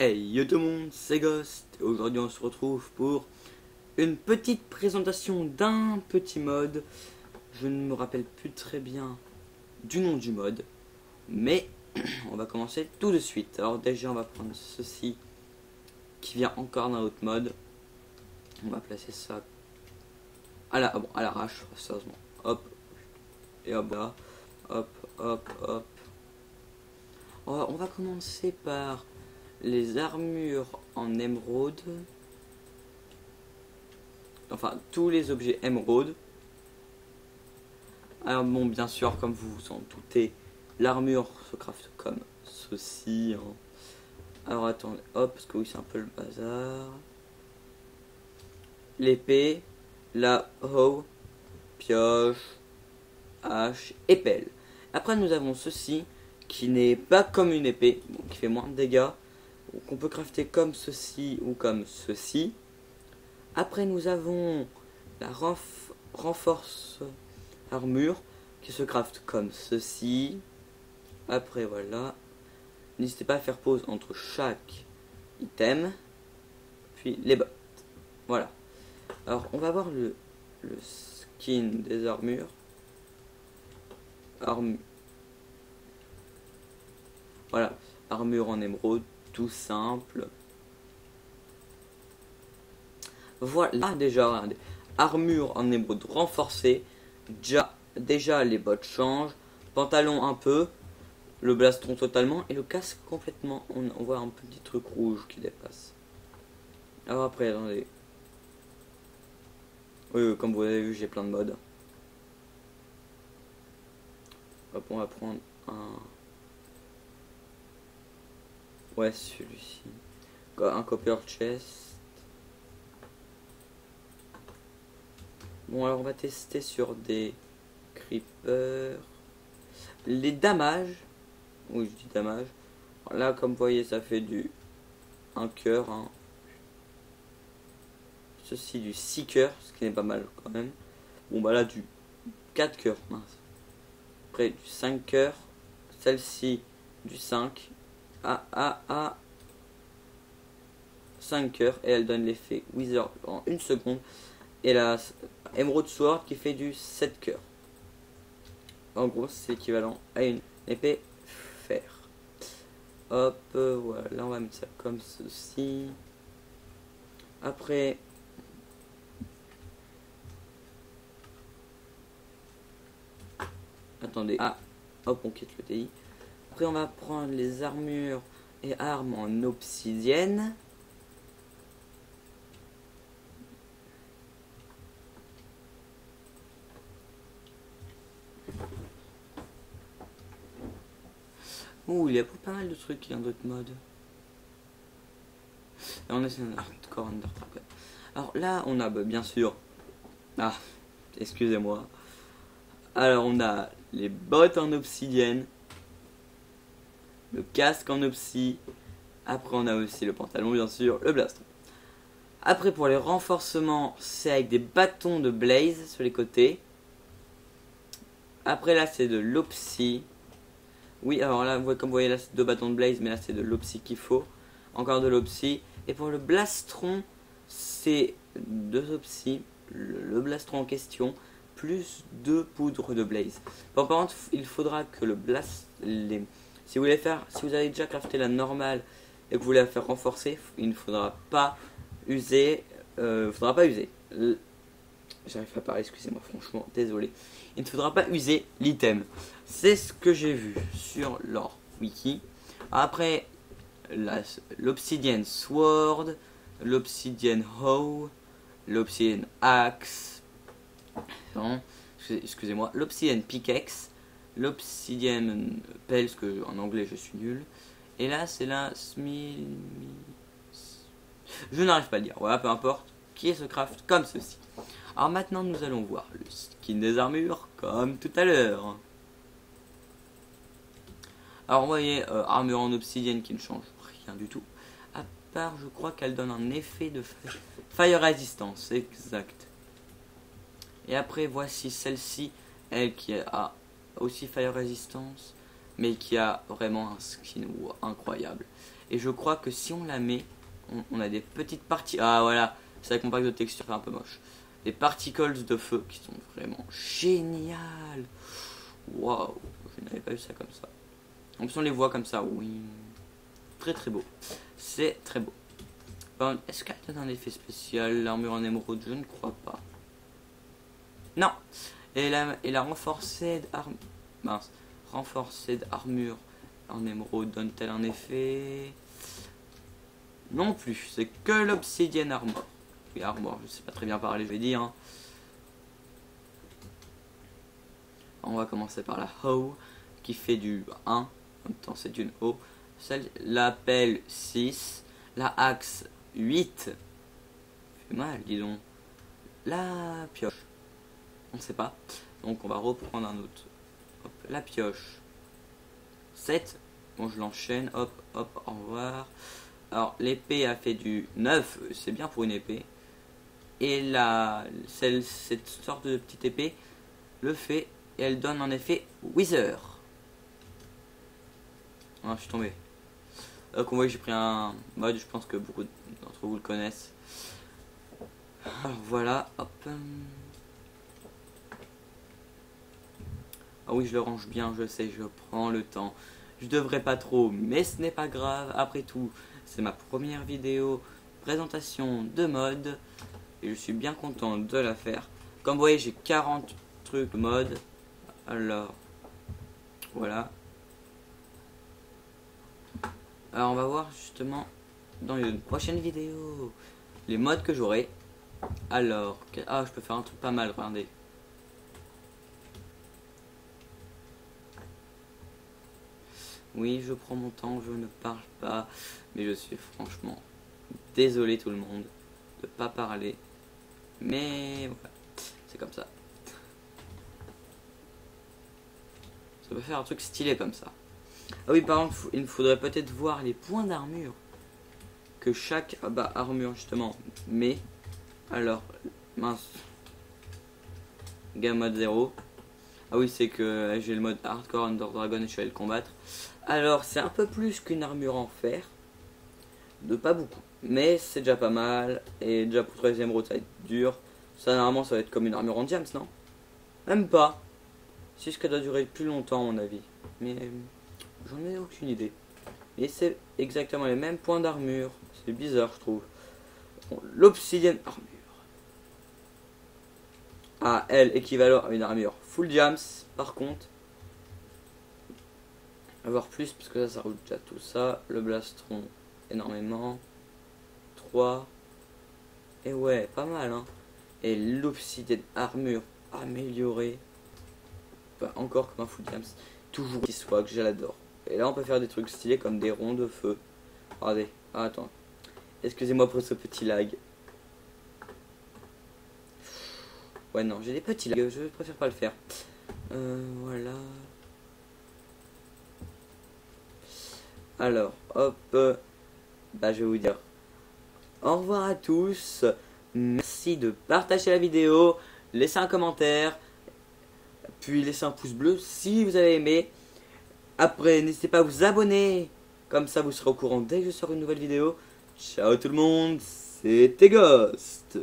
Hey yo tout le monde, c'est Ghost et aujourd'hui on se retrouve pour une petite présentation d'un petit mode. Je ne me rappelle plus très bien du nom du mode, mais on va commencer tout de suite. Alors déjà on va prendre ceci qui vient encore d'un autre mode. On va placer ça à l'arrache, sérieusement. Hop, et hop là, hop, hop, hop. On va commencer par les armures en émeraude. Enfin, tous les objets émeraude. Alors bon, bien sûr, comme vous vous en doutez, l'armure se craft comme ceci. Hein. Alors attendez, hop, parce que oui, c'est un peu le bazar. L'épée, la hoe, pioche, hache et pelle. Après, nous avons ceci, qui n'est pas comme une épée, bon, qui fait moins de dégâts, qu'on peut crafter comme ceci ou comme ceci. Après, nous avons la renforce armure qui se craft comme ceci. Après, voilà. N'hésitez pas à faire pause entre chaque item. Puis les bottes. Voilà. Alors, on va voir le skin des armures. Voilà. Armure en émeraude, tout simple. Voilà, déjà, regardez. Armure en émeraude renforcée. Déjà, les bottes changent. Pantalon un peu. Le blastron totalement. Et le casque complètement. On voit un petit truc rouge qui dépasse. Alors après, attendez. Oui, comme vous avez vu, j'ai plein de modes. Hop, on va prendre un... Ouais, celui-ci. Un copper chest. Bon, alors on va tester sur des creepers. Les damages. Oui, je dis damage. Là, comme vous voyez, ça fait du 1 cœur. Hein. Ceci du 6 cœurs, ce qui n'est pas mal quand même. Bon, bah là, du 4 cœurs. Mince. Après, du 5 cœurs. Celle-ci, du 5. 5 cœurs. Et elle donne l'effet Wizard en 1 seconde. Et la Emerald Sword qui fait du 7 cœurs. En gros, c'est équivalent à une épée fer. Hop, voilà, on va mettre ça comme ceci. Après, attendez, hop, on quitte le TI. Après, on va prendre les armures et armes en obsidienne. Ouh, il y a pas mal de trucs qui ont d'autres modes. Et on essaie un hardcore Undertale. Alors là, on a bien sûr... Ah, excusez-moi. Alors on a les bottes en obsidienne. Le casque en obsi. Après on a aussi le pantalon bien sûr, le blastron. Après pour les renforcements, c'est avec des bâtons de blaze sur les côtés. Après là c'est de l'opsi. Oui, alors là, comme vous voyez, là c'est 2 bâtons de blaze, mais là c'est de l'opsi qu'il faut. Encore de l'opsi. Et pour le blastron, c'est 2 opsi, le blastron en question, plus 2 poudres de blaze. Bon, par contre, il faudra que le si vous avez déjà crafté la normale et que vous voulez la faire renforcer, il ne faudra pas user. J'arrive pas à parler, excusez-moi, franchement, désolé. Il ne faudra pas user l'item. C'est ce que j'ai vu sur leur wiki. Après, l'obsidienne sword, l'obsidienne hoe, l'obsidienne axe, excusez-moi, l'obsidienne pickaxe, l'obsidienne pelle, parce que en anglais je suis nul. Et là, c'est la je n'arrive pas à le dire. Voilà, peu importe. Qui se craft comme ceci. Alors maintenant, nous allons voir le skin des armures comme tout à l'heure. Alors, vous voyez, armure en obsidienne qui ne change rien du tout. À part, je crois qu'elle donne un effet de fire resistance. Exact. Et après, voici celle-ci. Elle qui a aussi fire resistance. mais qui a vraiment un skin incroyable. Et je crois que si on la met, on a des petites parties. Ah voilà, c'est avec mon pack de texture, c'est un peu moche. Des particles de feu qui sont vraiment géniales. Waouh, je n'avais pas vu ça comme ça. En plus on les voit comme ça, oui. Très très beau. C'est très beau. Bon, est-ce qu'elle donne un effet spécial, l'armure en émeraude? Je ne crois pas. Non. Et la renforcée d'armure. Mince. Renforcée d'armure en émeraude donne-t-elle un effet? Non plus. C'est que l'obsidienne armor. Oui, armor, je sais pas très bien parler, je vais dire. Hein. On va commencer par la hoe qui fait du 1. En même temps, c'est une O. La pelle 6. La axe 8. Fait mal, dis donc. La pioche. On ne sait pas. Donc on va reprendre un autre. Hop, la pioche. 7. Bon, je l'enchaîne. Hop, hop, au revoir. Alors, l'épée a fait du 9. C'est bien pour une épée. Et cette sorte de petite épée le fait. Et elle donne en effet Wither. Ah, je suis tombé. Comme vous voyez, j'ai pris un mode. Je pense que beaucoup d'entre vous le connaissent. Alors voilà. Hop. Ah oui, je le range bien, je sais, je prends le temps. Je devrais pas trop, mais ce n'est pas grave. Après tout, c'est ma première vidéo présentation de mode. Et je suis bien content de la faire. Comme vous voyez, j'ai 40 trucs mode. Alors, voilà. Alors, on va voir justement dans une prochaine vidéo les modes que j'aurai. Alors, ah, je peux faire un truc pas mal, regardez. Oui, je prends mon temps, je ne parle pas, mais je suis franchement désolé tout le monde de pas parler. Mais voilà, c'est comme ça. Ça peut faire un truc stylé comme ça. Ah oui, par contre, il me faudrait peut-être voir les points d'armure que chaque armure justement met. Alors, mince. Game mode 0. Ah oui, c'est que j'ai le mode hardcore Under Dragon et je suis allé le combattre. Alors, c'est un peu plus qu'une armure en fer. De pas beaucoup. Mais c'est déjà pas mal. Et déjà pour 13ème route, ça va être dur. Ça, normalement, ça va être comme une armure en diams, non? Même pas. C'est ce qui doit durer plus longtemps, à mon avis. Mais j'en ai aucune idée. Et c'est exactement les mêmes points d'armure. C'est bizarre, je trouve. Bon, l'obsidienne armure. Ah, elle équivalent à une armure full diams. Par contre, avoir plus parce que ça roule déjà tout ça. Le blastron énormément. 3. Et ouais, pas mal hein. Et l'obsidienne armure améliorée. Enfin, encore comme un full diams. Toujours qui soit que je l'adore. Et là on peut faire des trucs stylés comme des ronds de feu. Regardez. Ah, attends. Excusez-moi pour ce petit lag. Ouais non, j'ai des petits lags. Je préfère pas le faire. Voilà. Alors, hop, je vais vous dire au revoir à tous. Merci de partager la vidéo, laissez un commentaire, puis laissez un pouce bleu si vous avez aimé. Après, n'hésitez pas à vous abonner, comme ça vous serez au courant dès que je sors une nouvelle vidéo. Ciao tout le monde, c'était Ghost.